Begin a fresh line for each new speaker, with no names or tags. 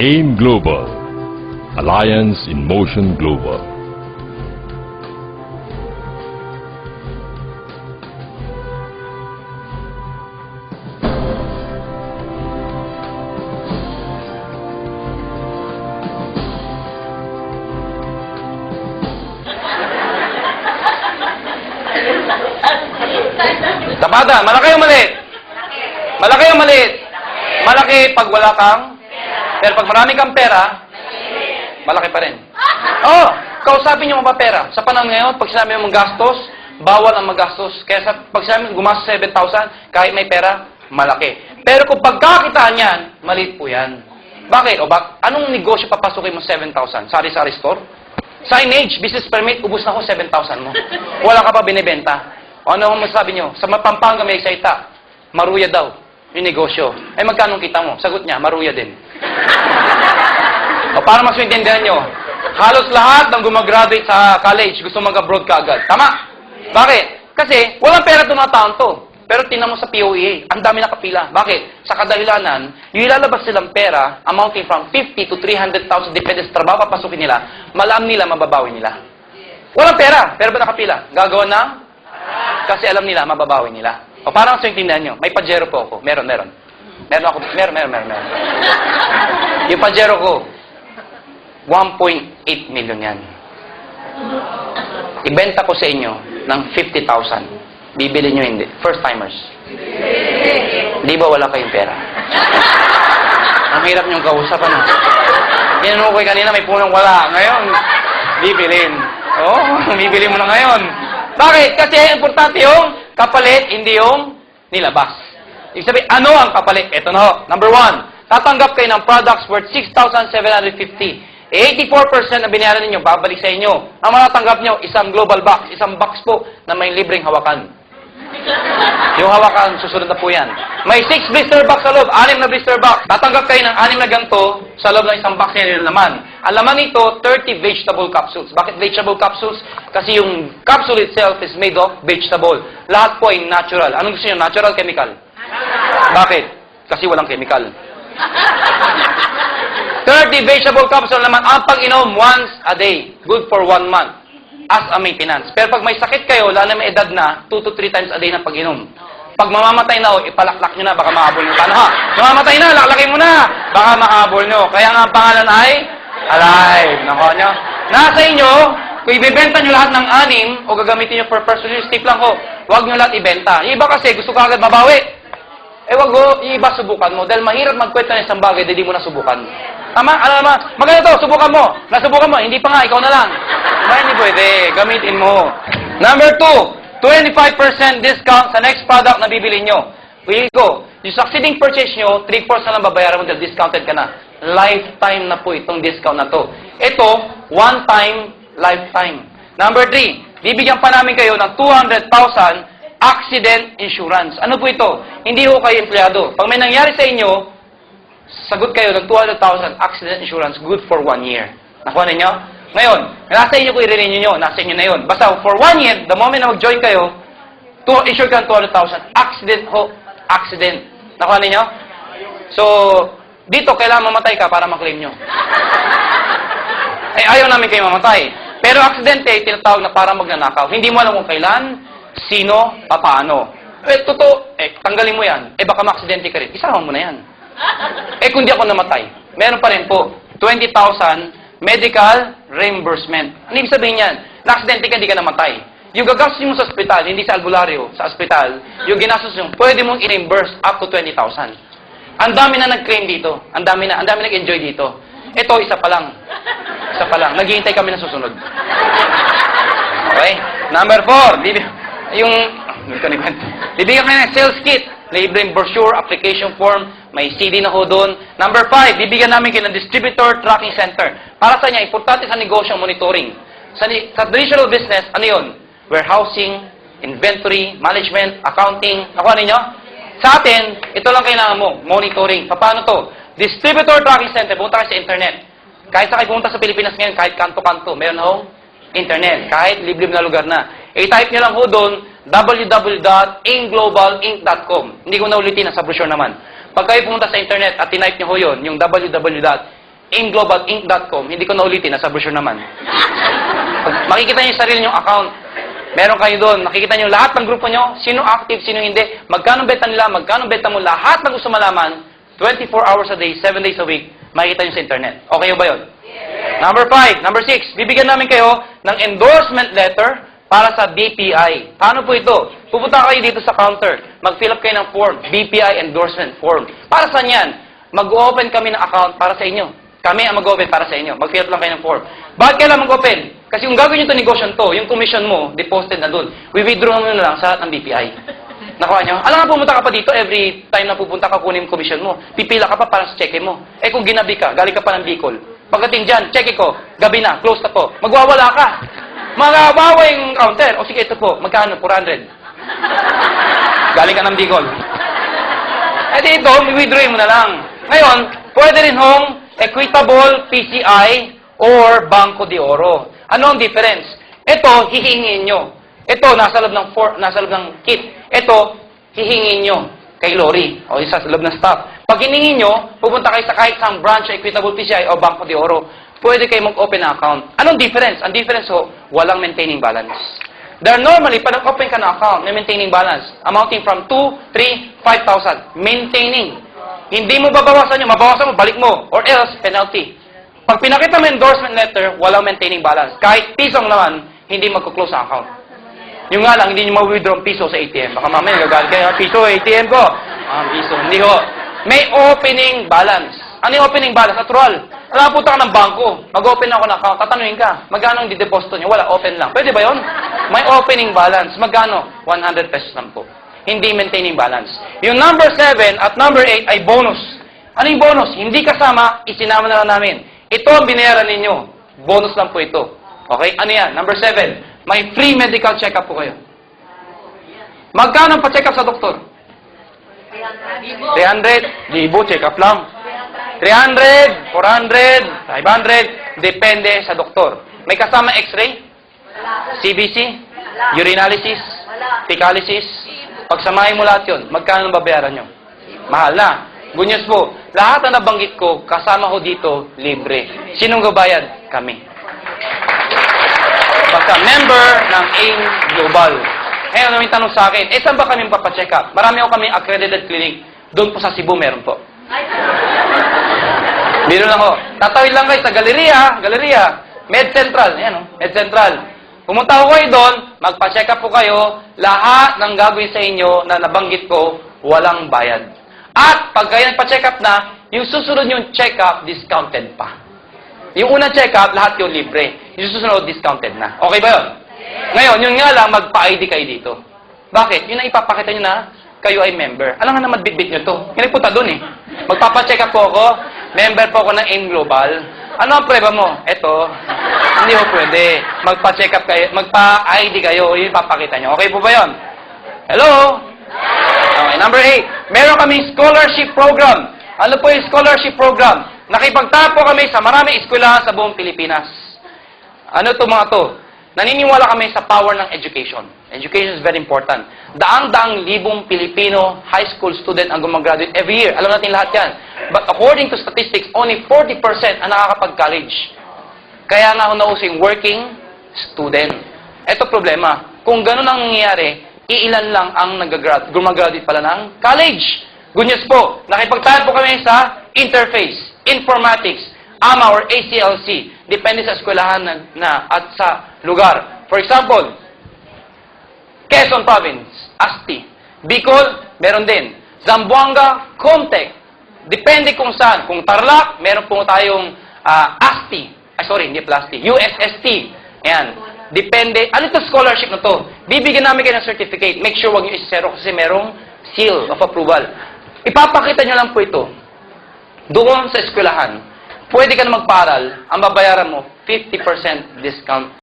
AIM Global, Alliance in Motion Global.
Tapada, malaki o maliit? Malaki o maliit? Malaki pag wala kang, pero pag marami kang pera, malaki pa rin. Oh, kausapin nyo mga pera. Sa panahon ngayon, pag sinabi mo gastos, bawal ang magastos. Kaya pag sinabi mo gumastos 7,000, kahit may pera, malaki. Pero kung pagkakitaan yan, maliit po yan. Bakit? Anong negosyo papasukin mo 7,000? Sari-sari store? Signage, business permit, ubus na ako 7,000 mo. Wala ka pa binibenta. O ano ang masasabi nyo? Sa Pampanga may excited, maruya daw yung negosyo. Ay magkano kita mo? Sagot niya, maruya din. O para mas maintindihan nyo, halos lahat ng gumagraduate sa college gusto mag-abroad ka agad. Tama? Bakit? Kasi walang pera tumataon to. Pero tinan mo sa POEA, ang dami nakapila. Bakit? Sa kadahilanan, yung ilalabas silang pera amounting from 50 to 300,000 depende sa trabaho papasukin nila, malam nila, mababawi nila. Walang pera, pero ba nakapila? Gagawa na? Kasi alam nila, mababawi nila. O parang sa intindihan nyo, may Pajero po ako. Meron. Meron ako. Yung Pajero ko, 1.8 million yan. Ibenta ko sa inyo ng 50,000. Bibili nyo hindi. First timers. Di ba wala kayong pera? Ang hirap nyong kausap, ano? Tinanong ko kanina, may punong wala. Ngayon, bibilin. Bibili mo na ngayon. Bakit? Kasi importante yung kapalit, hindi yung nilabas. Ibig sabihin, ano ang kapalit? Ito na ho. Number 1, tatanggap kayo ng products worth 6,750. 84% na binayaran ninyo, babalik sa inyo. Ang matatanggap nyo, isang global box, isang box po na may libreng hawakan. Yung hawakan, susunod na po yan. May 6 blister box sa loob, 6 na blister box. Tatanggap kayo ng 6 na ganito sa loob ng isang box na laman. Ang laman nito, 30 vegetable capsules. Bakit vegetable capsules? Kasi yung capsule itself is made of vegetable. Lahat po ay natural. Anong gusto nyo? Natural, chemical? Bakit? Kasi walang chemical. 30 vegetable capsules naman ang pag-inom once a day. Good for 1 month. As a maintenance. Pero pag may sakit kayo, lalo na may edad na, 2 to 3 times a day na pag-inom. Pag mamamatay na, ipalaklak nyo na, baka makahabol nyo. Paano ha? Mamamatay na, laklakin mo na, baka makahabol nyo. Kaya nga ang pangalan ay Alive. Nakuha nyo? Nasa inyo, kung ibibenta nyo lahat ng 6 o gagamitin nyo for personal use, tip lang ko, huwag nyo lahat ibenta. Yung iba kasi, gusto ka agad mabawi. Wag mo, yung iba subukan mo. Dahil mahirap magkwenta ng isang bagay, hindi mo na subukan. Tama? Alam naman, maganda to, subukan mo. Nasubukan mo, hindi pa nga, ikaw na lang. Diba, hindi pwede. Gamitin mo. Number 2, 25% discount sa next product na bibili nyo. Pili ko, yung succeeding purchase nyo, 3/4 na lang babayaran mo dahil discounted ka na. Lifetime na po itong discount na to. Ito, one time, lifetime. Number 3, bibigyan pa namin kayo ng 200,000 accident insurance. Ano po ito? Hindi ho kayo empleyado. Pag may nangyari sa inyo, sagot kayo ng 200,000 accident insurance good for 1 year. Nakuha ninyo? Ngayon, nasa inyo ko i-renew nyo, nasa inyo na yun. Basta for 1 year, the moment na mag-join kayo, insure ka ng 200,000. Accident ho, accident. Nakuha ninyo? So, dito, kailangan mamatay ka para maklaim nyo. Ay, ayaw namin kayo mamatay. Pero aksidente, tinatawag na para magnanakaw. Hindi mo alam kung kailan, sino, paano. Totoo, tanggalin mo yan. Baka ma-aksidente ka rin. Isama mo na yan. Kung di ako namatay, meron pa rin po, 20,000 medical reimbursement. Ano ibig sabihin yan? Na-aksidente ka, hindi ka namatay. Yung gagastos mo sa ospital, hindi sa albularyo, sa ospital, yung ginastos mo, pwede mong i-reimburse up to 20,000. Ang dami na nag-claim dito. Ang dami nag-enjoy dito. Ito, isa pa lang. Naghihintay kami na susunod. Okay? Number 4, bibigyan kayo ng sales kit, libreng brochure, application form, may CD na ho doon. Number 5, bibigyan namin kayo ng distributor tracking center. Para sa niya, importante sa negosyo monitoring. Sa traditional business, ano yun? Warehousing, inventory, management, accounting. Nakuha ninyo? Sa atin, ito lang kailangan mo, monitoring. Paano to? Distributor tracking center, pumunta kayo sa internet. Kahit sa kayo pumunta sa Pilipinas ngayon, kahit kanto-kanto, meron hong internet. Kahit liblib na lugar na. I-type nyo lang ho doon, www.inglobalinc.com. Hindi ko na ulitin, nasa brochure naman. Pag kayo pumunta sa internet at tinype nyo ho yun, yung www, aimglobalinc.com, hindi ko naulitin, nasa brochure naman. Makikita niyo yung sarili niyong account. Meron kayo doon. Makikita niyo lahat ng grupo niyo, sino active, sino hindi, magkano benta nila, magkano benta mo, lahat ng gusto malaman, 24 hours a day, 7 days a week, makikita niyo sa internet. Okay ba yun? Number 5. Number 6, bibigyan namin kayo ng endorsement letter para sa BPI. Paano po ito? Pupunta kayo dito sa counter. Mag-fill up kayo ng form. BPI endorsement form. Para saan yan? Mag-open kami ng account para sa inyo. Kami ang mag-open para sa inyo. Mag-fill up lang kayo ng form. Bakit kailangan mag-open? Kasi kung gagawin nyo ito negosyo to, yung commission mo, deposited na doon. We-withdraw mo na lang sa lahat ng BPI. Nakuha nyo? Alam nga, pumunta ka pa dito, every time na pupunta ka, kunin yung commission mo. Pipila ka pa para sa cheque mo. Eh kung ginabi ka, galing ka pa ng Bicol. Pagdating dyan, cheque ko, gabi na, close na po. Magwawala ka. Magawawa yung counter. O sige, ito po, magkano? 400. Galing ka ng Bicol. Eh dito, withdraw mo na lang. Ngayon, pwede rin hong equitable PCI or Banco de Oro. Ano ang difference? Ito, hihingin nyo. Ito, nasa loob ng kit. Ito, hihingin nyo kay Lori o isa sa loob ng staff. Pag hiningin nyo, pupunta kayo sa kahit isang branch sa Equitable PCI o Banco de Oro. Pwede kayo mag-open na account. Anong difference? Ang difference ho, walang maintaining balance. There normally, pag nag-open ka na account, may maintaining balance amounting from 2, 3, 5,000. Maintaining. Hindi mo babawasan yun. Mabawasan mo, balik mo. Or else, penalty. Pag pinakita mo endorsement letter, walang maintaining balance. Kahit pisong naman, hindi magkuklose ang account. Yung nga lang, hindi nyo ma-withdraw ang piso sa ATM. Baka mamaya gagalit kayo, piso, ATM ko. Piso. Hindi ko. May opening balance. Ano yung opening balance? Natural. Nakapunta ka ng bangko. Mag-open ako ng account. Tatanungin ka, magkano ang dideposito nyo? Wala, open lang. Pwede ba yun? May opening balance. Magkano? 100 pesos lang po. Hindi maintaining balance. Yung number 7 at number 8 ay bonus. Ano yung bonus? Hindi kasama, isinama na lang namin. Ito ang binayaran ninyo. Bonus lang po ito. Okay? Ano yan? Number 7. May free medical check-up po kayo. Magkano ang pa-check-up sa doktor? 300. Libo, check-up lang. 300, 400, 500. Depende sa doktor. May kasama x-ray? CBC? Urinalysis? Fecalysis? Pagsamahin mo lahat yun, magkano ang babayaran nyo? Mahal na. Good news po, lahat na nabanggit ko, kasama ko dito, libre. Sinong gabayad? Kami. Basta member ng AIM Global. Ngayon, may tanong sa akin, saan ba kami papacheck up? Marami ako kami accredited clinic. Doon po sa Cebu, meron po. Biro lang ho. Tatawid lang kayo sa Galeria, Med Central. Ayan, Med Central. Pumunta ko kayo doon, magpa-check up po kayo, lahat ng gagawin sa inyo na nabanggit ko, walang bayad. At pag kayo nagpa-check up na, yung susunod yung check up, discounted pa. Yung unang check up, lahat yung libre. Yung susunod, discounted na. Okay ba yun? Ngayon, yun nga lang, magpa-ID kayo dito. Bakit? Yun ang ipapakita nyo na kayo ay member. Alam nga naman, bit-bit nyo to. Yan punta doon eh. Magpapacheck up po ako, member po ako ng AIM Global. Ano ang prueba mo? Eto. Hindi mo pwede. Magpa-check up kayo, magpa-ID kayo, yun ipapakita nyo. Okay po ba yun? Hello? Okay, number 8. Meron kaming scholarship program. Ano po yung scholarship program? Nakipagtapo kami sa maraming eskwelahan sa buong Pilipinas. Ano to mga to? Naniniwala kami sa power ng education. Education is very important. Daang-daang libong Pilipino high school student ang gumagraduate every year. Alam natin lahat yan. But according to statistics, only 40% ang nakakapag-college. Kaya nga ako nausing working student. Ito problema. Kung ganun ang nangyayari, iilan lang ang gumagraduate pala ng college. Good news po, nakipagtapo kami sa interface, informatics, AMA or ACLC. Depende sa eskwelahan at sa lugar. For example, Quezon Province, ASTI. Bicol, meron din. Zamboanga, Comtech. Depende kung saan. Kung Tarlac, meron po tayong ASTI. Hindi ASTI. USST. Ayan. Depende. Ano ito scholarship na to? Bibigyan namin kayo ng certificate. Make sure wag nyo isisero kasi merong seal of approval. Ipapakita nyo lang po ito. Doon sa eskwelahan, pwede ka na magparal, ang babayaran mo, 50% discount